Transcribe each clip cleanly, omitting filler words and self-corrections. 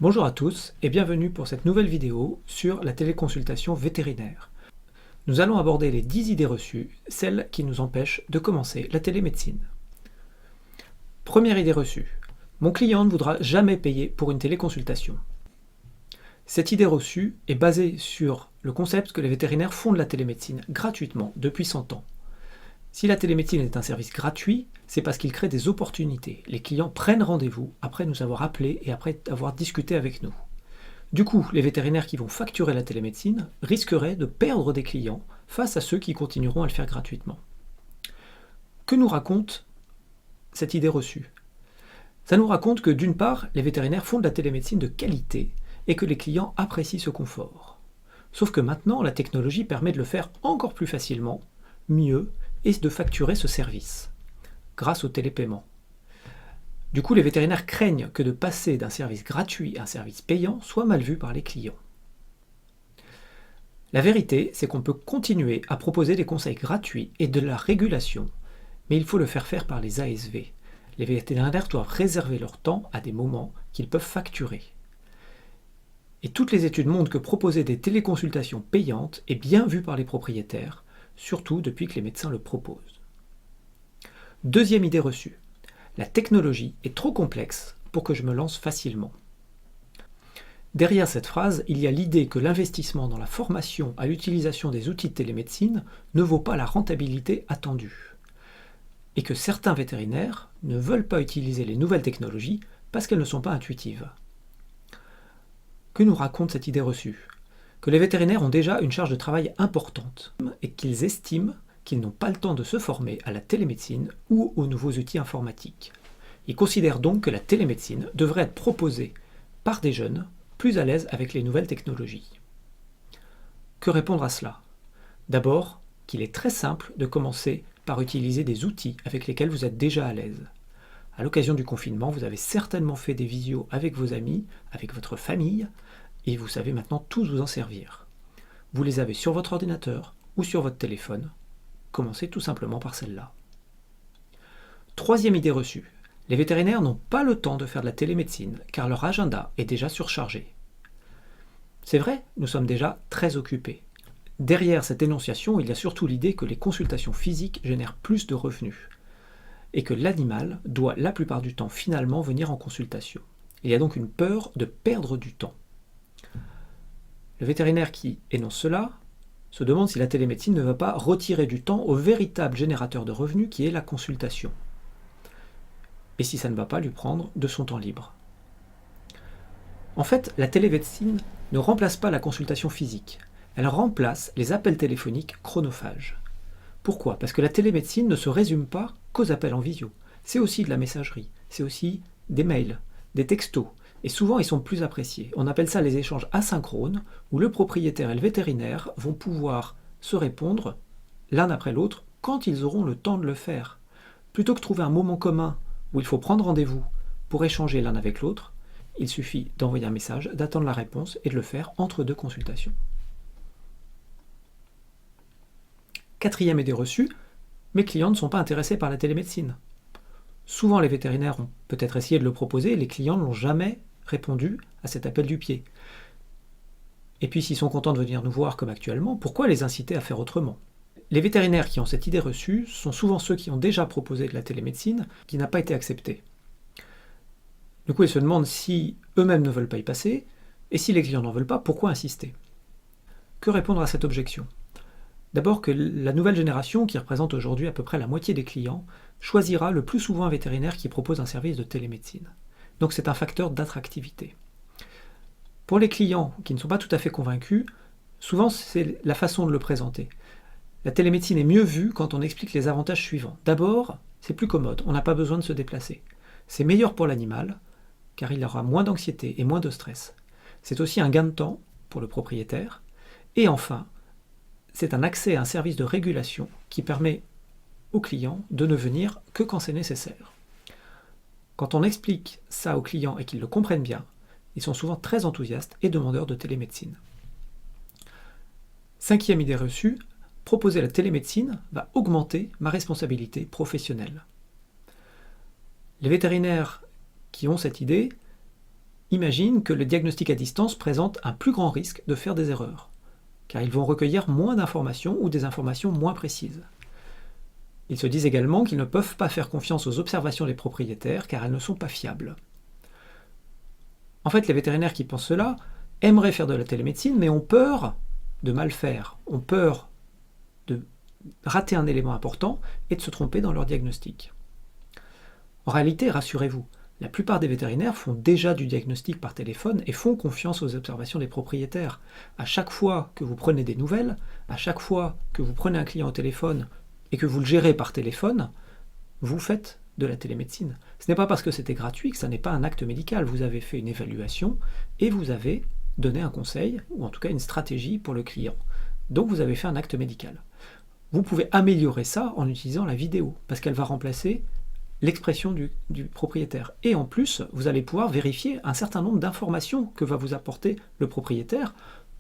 Bonjour à tous et bienvenue pour cette nouvelle vidéo sur la téléconsultation vétérinaire. Nous allons aborder les 10 idées reçues, celles qui nous empêchent de commencer la télémédecine. Première idée reçue. Mon client ne voudra jamais payer pour une téléconsultation. Cette idée reçue est basée sur le concept que les vétérinaires font de la télémédecine gratuitement depuis 100 ans. Si la télémédecine est un service gratuit, c'est parce qu'il crée des opportunités. Les clients prennent rendez-vous après nous avoir appelés et après avoir discuté avec nous. Du coup, les vétérinaires qui vont facturer la télémédecine risqueraient de perdre des clients face à ceux qui continueront à le faire gratuitement. Que nous raconte cette idée reçue? Ça nous raconte que d'une part, les vétérinaires font de la télémédecine de qualité et que les clients apprécient ce confort. Sauf que maintenant, la technologie permet de le faire encore plus facilement, mieux, et de facturer ce service, grâce au télépaiement. Du coup, les vétérinaires craignent que de passer d'un service gratuit à un service payant soit mal vu par les clients. La vérité, c'est qu'on peut continuer à proposer des conseils gratuits et de la régulation, mais il faut le faire faire par les ASV. Les vétérinaires doivent réserver leur temps à des moments qu'ils peuvent facturer. Et toutes les études montrent que proposer des téléconsultations payantes est bien vu par les propriétaires, surtout depuis que les médecins le proposent. Deuxième idée reçue. La technologie est trop complexe pour que je me lance facilement. Derrière cette phrase, il y a l'idée que l'investissement dans la formation à l'utilisation des outils de télémédecine ne vaut pas la rentabilité attendue. Et que certains vétérinaires ne veulent pas utiliser les nouvelles technologies parce qu'elles ne sont pas intuitives. Que nous raconte cette idée reçue? Que les vétérinaires ont déjà une charge de travail importante et qu'ils estiment qu'ils n'ont pas le temps de se former à la télémédecine ou aux nouveaux outils informatiques. Ils considèrent donc que la télémédecine devrait être proposée par des jeunes plus à l'aise avec les nouvelles technologies. Que répondre à cela? D'abord, qu'il est très simple de commencer par utiliser des outils avec lesquels vous êtes déjà à l'aise. À l'occasion du confinement, vous avez certainement fait des visios avec vos amis, avec votre famille, et vous savez maintenant tous vous en servir. Vous les avez sur votre ordinateur ou sur votre téléphone. Commencez tout simplement par celle-là. Troisième idée reçue. Les vétérinaires n'ont pas le temps de faire de la télémédecine car leur agenda est déjà surchargé. C'est vrai, nous sommes déjà très occupés. Derrière cette énonciation, il y a surtout l'idée que les consultations physiques génèrent plus de revenus et que l'animal doit la plupart du temps finalement venir en consultation. Il y a donc une peur de perdre du temps. Le vétérinaire qui énonce cela se demande si la télémédecine ne va pas retirer du temps au véritable générateur de revenus qui est la consultation. Et si ça ne va pas lui prendre de son temps libre. En fait, la télémédecine ne remplace pas la consultation physique. Elle remplace les appels téléphoniques chronophages. Pourquoi? Parce que la télémédecine ne se résume pas qu'aux appels en visio. C'est aussi de la messagerie, c'est aussi des mails, des textos. Et souvent, ils sont plus appréciés. On appelle ça les échanges asynchrones, où le propriétaire et le vétérinaire vont pouvoir se répondre l'un après l'autre quand ils auront le temps de le faire. Plutôt que trouver un moment commun où il faut prendre rendez-vous pour échanger l'un avec l'autre, il suffit d'envoyer un message, d'attendre la réponse et de le faire entre deux consultations. Quatrième idée reçue, mes clients ne sont pas intéressés par la télémédecine. Souvent, les vétérinaires ont peut-être essayé de le proposer et les clients ne l'ont jamais répondu à cet appel du pied. Et puis, s'ils sont contents de venir nous voir comme actuellement, pourquoi les inciter à faire autrement? Les vétérinaires qui ont cette idée reçue sont souvent ceux qui ont déjà proposé de la télémédecine qui n'a pas été acceptée. Du coup, ils se demandent si eux-mêmes ne veulent pas y passer, et si les clients n'en veulent pas, pourquoi insister? Que répondre à cette objection? D'abord que la nouvelle génération, qui représente aujourd'hui à peu près la moitié des clients, choisira le plus souvent un vétérinaire qui propose un service de télémédecine. Donc c'est un facteur d'attractivité. Pour les clients qui ne sont pas tout à fait convaincus, souvent c'est la façon de le présenter. La télémédecine est mieux vue quand on explique les avantages suivants. D'abord, c'est plus commode, on n'a pas besoin de se déplacer. C'est meilleur pour l'animal, car il aura moins d'anxiété et moins de stress. C'est aussi un gain de temps pour le propriétaire. Et enfin, c'est un accès à un service de régulation qui permet aux clients de ne venir que quand c'est nécessaire. Quand on explique ça aux clients et qu'ils le comprennent bien, ils sont souvent très enthousiastes et demandeurs de télémédecine. Cinquième idée reçue, proposer la télémédecine va augmenter ma responsabilité professionnelle. Les vétérinaires qui ont cette idée imaginent que le diagnostic à distance présente un plus grand risque de faire des erreurs, car ils vont recueillir moins d'informations ou des informations moins précises. Ils se disent également qu'ils ne peuvent pas faire confiance aux observations des propriétaires car elles ne sont pas fiables. En fait, les vétérinaires qui pensent cela aimeraient faire de la télémédecine, mais ont peur de mal faire, ont peur de rater un élément important et de se tromper dans leur diagnostic. En réalité, rassurez-vous, la plupart des vétérinaires font déjà du diagnostic par téléphone et font confiance aux observations des propriétaires. À chaque fois que vous prenez des nouvelles, à chaque fois que vous prenez un client au téléphone et que vous le gérez par téléphone, vous faites de la télémédecine. Ce n'est pas parce que c'était gratuit que ça n'est pas un acte médical. Vous avez fait une évaluation et vous avez donné un conseil, ou en tout cas une stratégie pour le client. Donc vous avez fait un acte médical. Vous pouvez améliorer ça en utilisant la vidéo, parce qu'elle va remplacer l'expression du propriétaire. Et en plus, vous allez pouvoir vérifier un certain nombre d'informations que va vous apporter le propriétaire,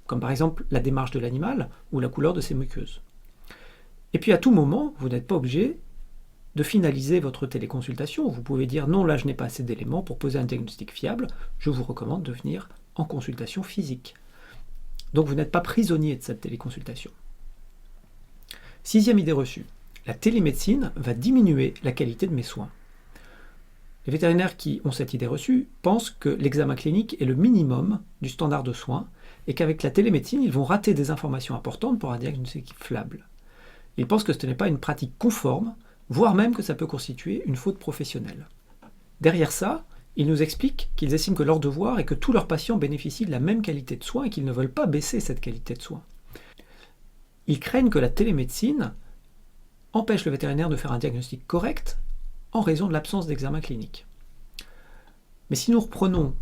comme par exemple la démarche de l'animal ou la couleur de ses muqueuses. Et puis à tout moment, vous n'êtes pas obligé de finaliser votre téléconsultation. Vous pouvez dire non, là je n'ai pas assez d'éléments pour poser un diagnostic fiable, je vous recommande de venir en consultation physique. Donc vous n'êtes pas prisonnier de cette téléconsultation. 6e idée reçue, la télémédecine va diminuer la qualité de mes soins. Les vétérinaires qui ont cette idée reçue pensent que l'examen clinique est le minimum du standard de soins et qu'avec la télémédecine, ils vont rater des informations importantes pour un diagnostic fiable. Ils pensent que ce n'est pas une pratique conforme, voire même que ça peut constituer une faute professionnelle. Derrière ça, ils nous expliquent qu'ils estiment que leur devoir est que tous leurs patients bénéficient de la même qualité de soins et qu'ils ne veulent pas baisser cette qualité de soins. Ils craignent que la télémédecine empêche le vétérinaire de faire un diagnostic correct en raison de l'absence d'examen clinique. Mais si nous reprenons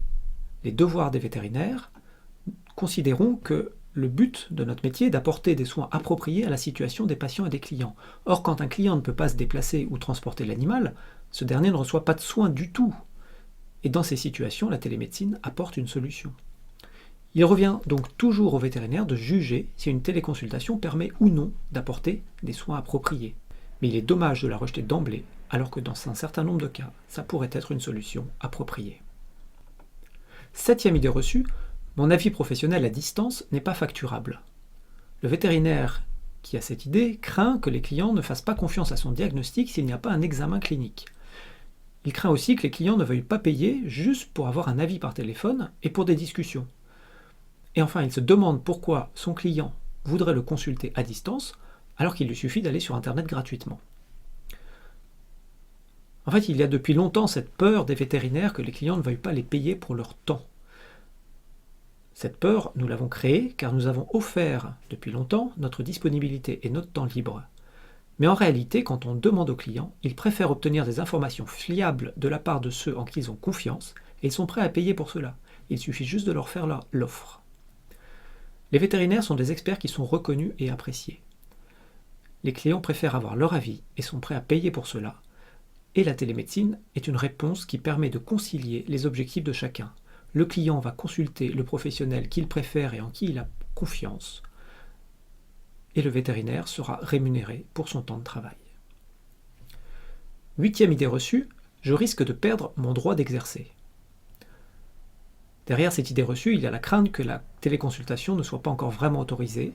les devoirs des vétérinaires, considérons que le but de notre métier est d'apporter des soins appropriés à la situation des patients et des clients. Or, quand un client ne peut pas se déplacer ou transporter l'animal, ce dernier ne reçoit pas de soins du tout. Et dans ces situations, la télémédecine apporte une solution. Il revient donc toujours au vétérinaire de juger si une téléconsultation permet ou non d'apporter des soins appropriés. Mais il est dommage de la rejeter d'emblée, alors que dans un certain nombre de cas, ça pourrait être une solution appropriée. 7e idée reçue, mon avis professionnel à distance n'est pas facturable. Le vétérinaire qui a cette idée craint que les clients ne fassent pas confiance à son diagnostic s'il n'y a pas un examen clinique. Il craint aussi que les clients ne veuillent pas payer juste pour avoir un avis par téléphone et pour des discussions. Et enfin, il se demande pourquoi son client voudrait le consulter à distance alors qu'il lui suffit d'aller sur Internet gratuitement. En fait, il y a depuis longtemps cette peur des vétérinaires que les clients ne veuillent pas les payer pour leur temps. Cette peur, nous l'avons créée car nous avons offert depuis longtemps notre disponibilité et notre temps libre. Mais en réalité, quand on demande aux clients, ils préfèrent obtenir des informations fiables de la part de ceux en qui ils ont confiance et ils sont prêts à payer pour cela. Il suffit juste de leur faire l'offre. Les vétérinaires sont des experts qui sont reconnus et appréciés. Les clients préfèrent avoir leur avis et sont prêts à payer pour cela. Et la télémédecine est une réponse qui permet de concilier les objectifs de chacun. Le client va consulter le professionnel qu'il préfère et en qui il a confiance. Et le vétérinaire sera rémunéré pour son temps de travail. 8e idée reçue, je risque de perdre mon droit d'exercer. Derrière cette idée reçue, il y a la crainte que la téléconsultation ne soit pas encore vraiment autorisée,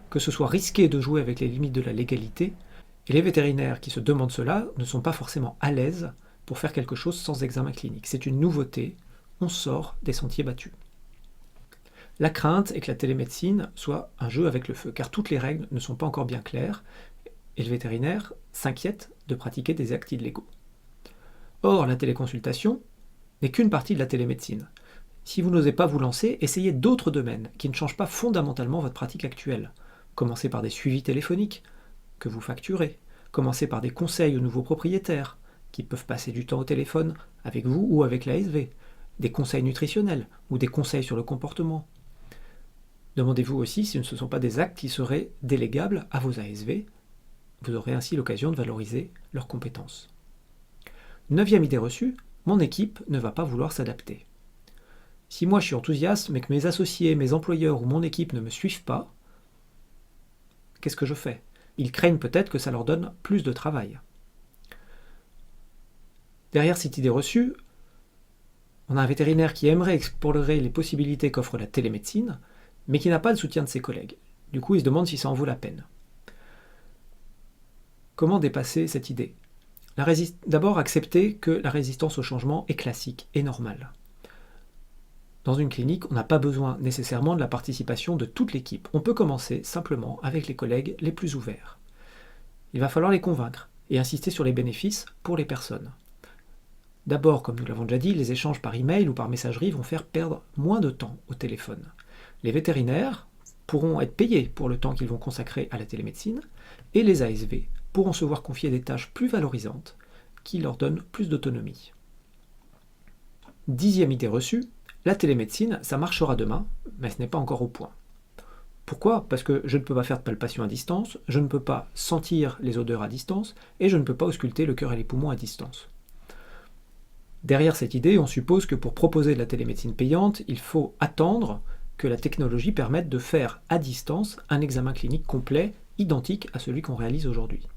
que ce soit risqué de jouer avec les limites de la légalité, et les vétérinaires qui se demandent cela ne sont pas forcément à l'aise pour faire quelque chose sans examen clinique. C'est une nouveauté, on sort des sentiers battus. La crainte est que la télémédecine soit un jeu avec le feu, car toutes les règles ne sont pas encore bien claires, et le vétérinaire s'inquiète de pratiquer des actes illégaux. Or, la téléconsultation n'est qu'une partie de la télémédecine. Si vous n'osez pas vous lancer, essayez d'autres domaines qui ne changent pas fondamentalement votre pratique actuelle. Commencez par des suivis téléphoniques que vous facturez. Commencez par des conseils aux nouveaux propriétaires qui peuvent passer du temps au téléphone avec vous ou avec l'ASV. Des conseils nutritionnels ou des conseils sur le comportement. Demandez-vous aussi si ce ne sont pas des actes qui seraient délégables à vos ASV. Vous aurez ainsi l'occasion de valoriser leurs compétences. 9e idée reçue, mon équipe ne va pas vouloir s'adapter. Si moi je suis enthousiaste mais que mes associés, mes employeurs ou mon équipe ne me suivent pas, qu'est-ce que je fais ? Ils craignent peut-être que ça leur donne plus de travail. Derrière cette idée reçue, On a un vétérinaire qui aimerait explorer les possibilités qu'offre la télémédecine, mais qui n'a pas le soutien de ses collègues. Du coup, il se demande si ça en vaut la peine. Comment dépasser cette idée? D'abord, accepter que la résistance au changement est classique et normale. Dans une clinique, on n'a pas besoin nécessairement de la participation de toute l'équipe. On peut commencer simplement avec les collègues les plus ouverts. Il va falloir les convaincre et insister sur les bénéfices pour les personnes. D'abord, comme nous l'avons déjà dit, les échanges par email ou par messagerie vont faire perdre moins de temps au téléphone. Les vétérinaires pourront être payés pour le temps qu'ils vont consacrer à la télémédecine et les ASV pourront se voir confier des tâches plus valorisantes qui leur donnent plus d'autonomie. 10e idée reçue, la télémédecine, ça marchera demain, mais ce n'est pas encore au point. Pourquoi? Parce que je ne peux pas faire de palpation à distance, je ne peux pas sentir les odeurs à distance, et je ne peux pas ausculter le cœur et les poumons à distance. Derrière cette idée, on suppose que pour proposer de la télémédecine payante, il faut attendre que la technologie permette de faire à distance un examen clinique complet, identique à celui qu'on réalise aujourd'hui.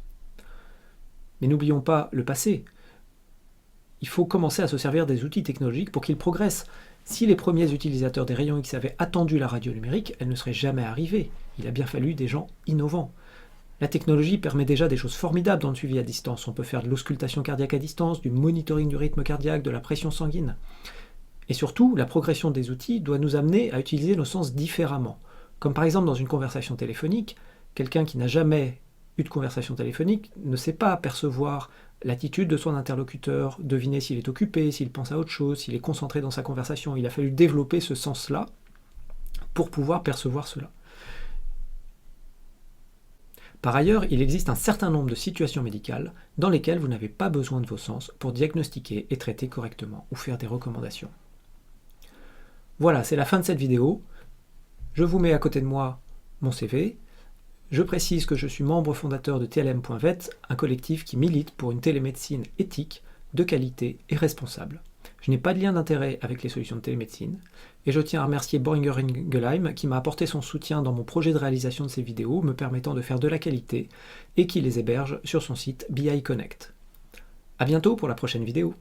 Mais n'oublions pas le passé. Il faut commencer à se servir des outils technologiques pour qu'ils progressent. Si les premiers utilisateurs des rayons X avaient attendu la radio numérique, elle ne serait jamais arrivée. Il a bien fallu des gens innovants. La technologie permet déjà des choses formidables dans le suivi à distance. On peut faire de l'auscultation cardiaque à distance, du monitoring du rythme cardiaque, de la pression sanguine. Et surtout, la progression des outils doit nous amener à utiliser nos sens différemment. Comme par exemple dans une conversation téléphonique, quelqu'un qui n'a jamais eu de conversation téléphonique ne sait pas percevoir l'attitude de son interlocuteur, deviner s'il est occupé, s'il pense à autre chose, s'il est concentré dans sa conversation. Il a fallu développer ce sens-là pour pouvoir percevoir cela. Par ailleurs, il existe un certain nombre de situations médicales dans lesquelles vous n'avez pas besoin de vos sens pour diagnostiquer et traiter correctement ou faire des recommandations. Voilà, c'est la fin de cette vidéo. Je vous mets à côté de moi mon CV. Je précise que je suis membre fondateur de TLM.vet, un collectif qui milite pour une télémédecine éthique, de qualité et responsable. Je n'ai pas de lien d'intérêt avec les solutions de télémédecine, et je tiens à remercier Boehringer Ingelheim qui m'a apporté son soutien dans mon projet de réalisation de ces vidéos, me permettant de faire de la qualité, et qui les héberge sur son site BI Connect. A bientôt pour la prochaine vidéo.